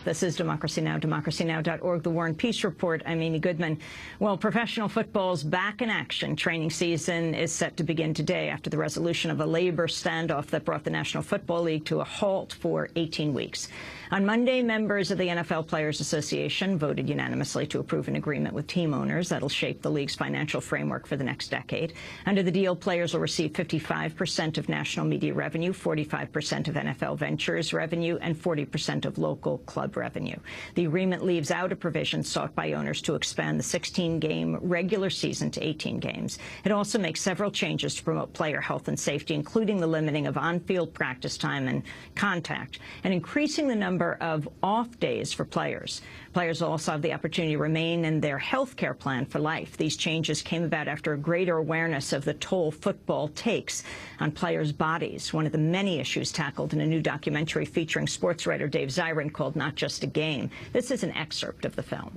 This is Democracy Now!, democracynow.org, the War and Peace Report. I'm Amy Goodman. Well, professional football's back in action. Training season is set to begin today after the resolution of a labor standoff that brought the National Football League to a halt for 18 weeks. On Monday, members of the NFL Players Association voted unanimously to approve an agreement with team owners that'll shape the league's financial framework for the next decade. Under the deal, players will receive 55% of national media revenue, 45% of NFL ventures revenue, and 40% of local club revenue. The agreement leaves out a provision sought by owners to expand the 16-game regular season to 18 games. It also makes several changes to promote player health and safety, including the limiting of on-field practice time and contact, and increasing the number of off days for players. Players will also have the opportunity to remain in their health care plan for life. These changes came about after a greater awareness of the toll football takes on players' bodies, one of the many issues tackled in a new documentary featuring sports writer Dave Zirin called Not Just a Game. This is an excerpt of the film.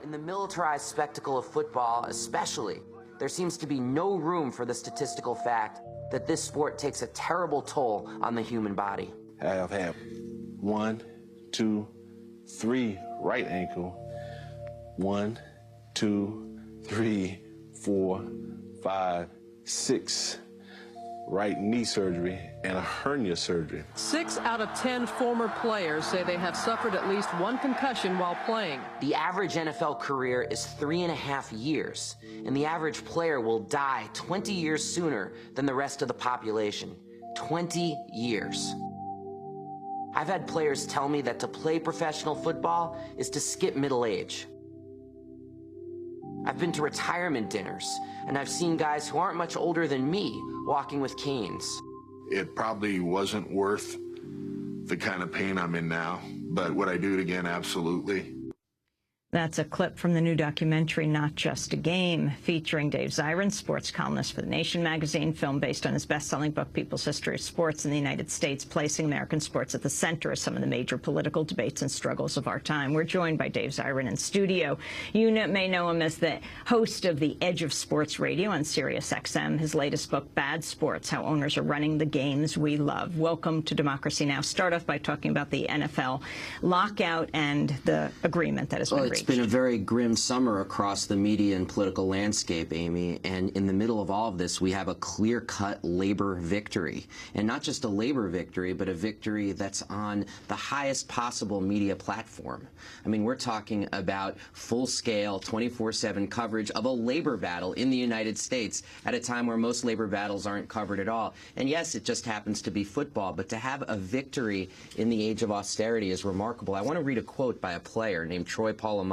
In the militarized spectacle of football especially, there seems to be no room for the statistical fact that this sport takes a terrible toll on the human body. I've had 1, 2, 3 right ankle, 1, 2, 3, 4, 5, 6 right knee surgery and a hernia surgery. 6 out of 10 former players say they have suffered at least one concussion while playing. The average NFL career is 3.5 years, and the average player will die 20 years sooner than the rest of the population. 20 years. I've had players tell me that to play professional football is to skip middle age. I've been to retirement dinners, and I've seen guys who aren't much older than me walking with canes. It probably wasn't worth the kind of pain I'm in now, but would I do it again? Absolutely. That's a clip from the new documentary, Not Just a Game, featuring Dave Zirin, sports columnist for The Nation magazine, film based on his best-selling book, People's History of Sports in the United States, placing American sports at the center of some of the major political debates and struggles of our time. We're joined by Dave Zirin in studio. You may know him as the host of The Edge of Sports Radio on Sirius XM. His latest book, Bad Sports, How Owners Are Running the Games We Love. Welcome to Democracy Now! Start off by talking about the NFL lockout and the agreement that has been reached. It's been a very grim summer across the media and political landscape, Amy, and in the middle of all of this, we have a clear-cut labor victory. And not just a labor victory, but a victory that's on the highest possible media platform. I mean, we're talking about full-scale, 24/7 coverage of a labor battle in the United States at a time where most labor battles aren't covered at all. And yes, it just happens to be football, but to have a victory in the age of austerity is remarkable. I want to read a quote by a player named Troy Polamalu.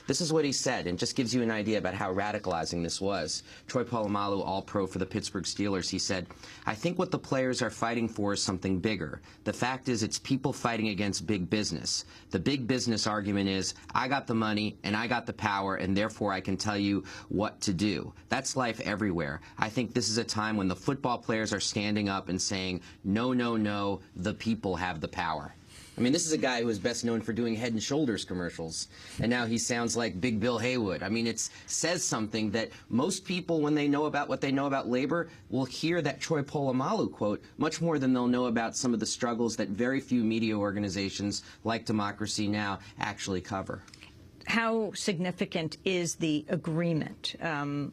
This is what he said, and just gives you an idea about how radicalizing this was. Troy Polamalu, All-Pro for the Pittsburgh Steelers, he said, "I think what the players are fighting for is something bigger. The fact is it's people fighting against big business. The big business argument is, I got the money and I got the power, and therefore I can tell you what to do. That's life everywhere. I think this is a time when the football players are standing up and saying, no, no, no, the people have the power." I mean, this is a guy who is best known for doing Head & Shoulders commercials, and now he sounds like Big Bill Haywood. I mean, it says something that most people, when they know about what they know about labor, will hear that Troy Polamalu quote much more than they'll know about some of the struggles that very few media organizations like Democracy Now! Actually cover. How significant is the agreement?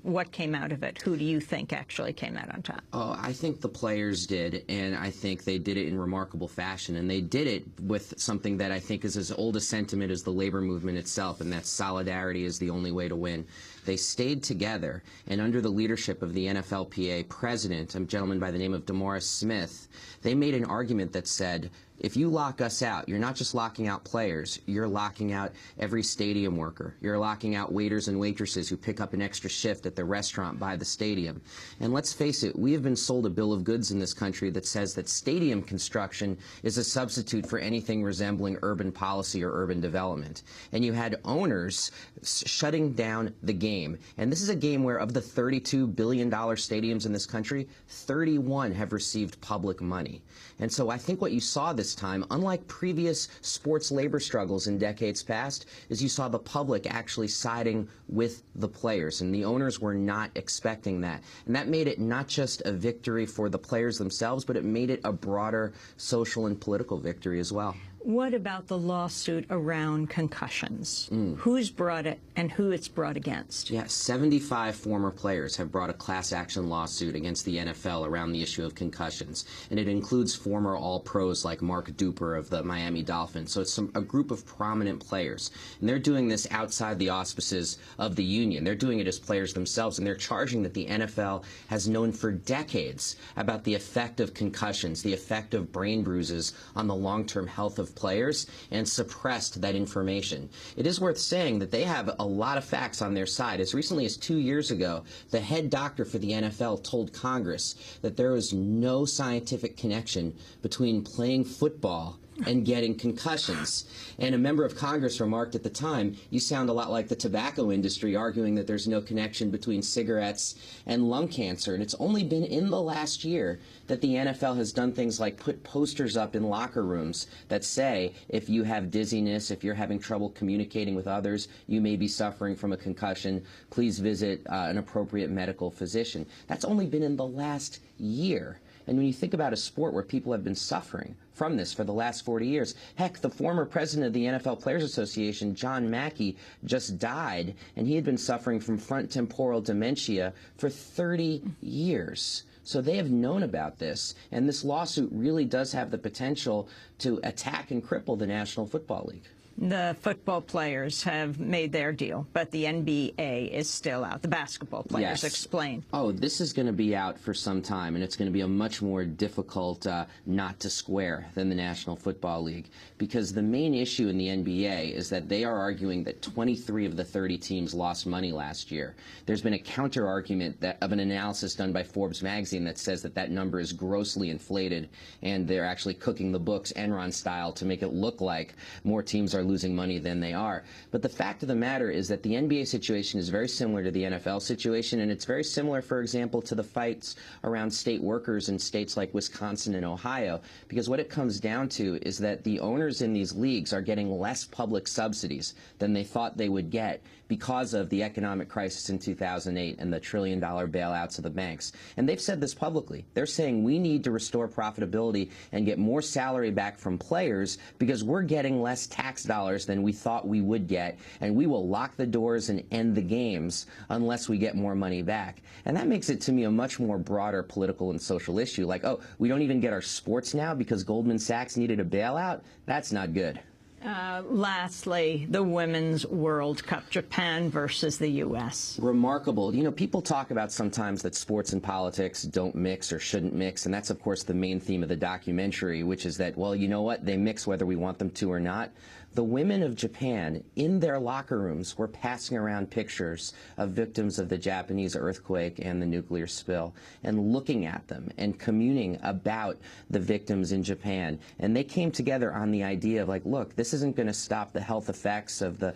What came out of it? Who do you think actually came out on top? Oh, I think the players did, and I think they did it in remarkable fashion. And they did it with something that I think is as old a sentiment as the labor movement itself, and that solidarity is the only way to win. They stayed together, and under the leadership of the NFLPA president, a gentleman by the name of DeMaurice Smith, they made an argument that said, if you lock us out, you're not just locking out players, you're locking out every stadium worker. You're locking out waiters and waitresses who pick up an extra shift at the restaurant by the stadium. And let's face it, we have been sold a bill of goods in this country that says that stadium construction is a substitute for anything resembling urban policy or urban development. And you had owners shutting down the game. And this is a game where of the $32 billion stadiums in this country, 31 have received public money. And so I think what you saw this time, unlike previous sports labor struggles in decades past, is you saw the public actually siding with the players, and the owners were not expecting that. And that made it not just a victory for the players themselves, but it made it a broader social and political victory as well. What about the lawsuit around concussions? Who's brought it and who it's brought against? Yeah, 75 former players have brought a class action lawsuit against the NFL around the issue of concussions. And it includes former All-Pros like Mark Duper of the Miami Dolphins. So it's a group of prominent players. And they're doing this outside the auspices of the union. They're doing it as players themselves. And they're charging that the NFL has known for decades about the effect of concussions, the effect of brain bruises on the long-term health of players, and suppressed that information. It is worth saying that they have a lot of facts on their side. As recently as 2 years ago, the head doctor for the NFL told Congress that there was no scientific connection between playing football and getting concussions. And a member of Congress remarked at the time, "You sound a lot like the tobacco industry arguing that there's no connection between cigarettes and lung cancer." And it's only been in the last year that the NFL has done things like put posters up in locker rooms that say, if you have dizziness, if you're having trouble communicating with others, you may be suffering from a concussion, please visit an appropriate medical physician. That's only been in the last year. And when you think about a sport where people have been suffering from this for the last 40 years, heck, the former president of the NFL Players Association, John Mackey, just died, and he had been suffering from frontotemporal dementia for 30 years. So they have known about this, and this lawsuit really does have the potential to attack and cripple the National Football League. The football players have made their deal, but the NBA is still out. The basketball players, Yes. Explain. Oh, this is going to be out for some time, and it's going to be a much more difficult knot to square than the National Football League, because the main issue in the NBA is that they are arguing that 23 of the 30 teams lost money last year. There's been a counter-argument of an analysis done by Forbes magazine that says that that number is grossly inflated, and they're actually cooking the books Enron style to make it look like more teams are losing money than they are. But the fact of the matter is that the NBA situation is very similar to the NFL situation, and it's very similar, for example, to the fights around state workers in states like Wisconsin and Ohio, because what it comes down to is that the owners in these leagues are getting less public subsidies than they thought they would get because of the economic crisis in 2008 and the trillion-dollar bailouts of the banks. And they've said this publicly. They're saying we need to restore profitability and get more salary back from players because we're getting less tax dollars than we thought we would get, and we will lock the doors and end the games unless we get more money back. And that makes it, to me, a much more broader political and social issue. Like, oh, we don't even get our sports now because Goldman Sachs needed a bailout? That's not good. Lastly, the Women's World Cup, Japan versus the U.S. Remarkable. You know, people talk about sometimes that sports and politics don't mix or shouldn't mix, and that's, of course, the main theme of the documentary, which is that, well, you know what? They mix whether we want them to or not. The women of Japan, in their locker rooms, were passing around pictures of victims of the Japanese earthquake and the nuclear spill, and looking at them and communing about the victims in Japan. And they came together on the idea of, like, look, this isn't going to stop the health effects of the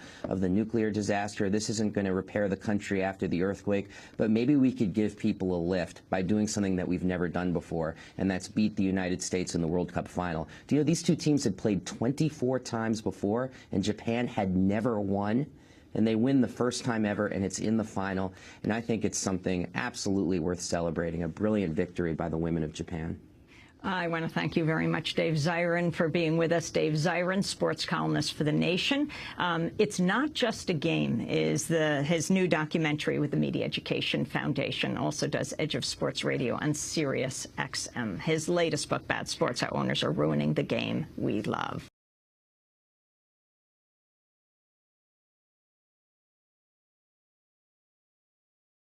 nuclear disaster. This isn't going to repair the country after the earthquake. But maybe we could give people a lift by doing something that we've never done before, and that's beat the United States in the World Cup final. Do you know these two teams had played 24 times before? And Japan had never won, and they win the first time ever, and it's in the final. And I think it's something absolutely worth celebrating, a brilliant victory by the women of Japan. I want to thank you very much, Dave Zirin, for being with us. Dave Zirin, sports columnist for The Nation. It's Not Just a Game is his new documentary with the Media Education Foundation. Also does Edge of Sports Radio on Sirius XM. His latest book, Bad Sports, How Owners Are Ruining the Game We Love.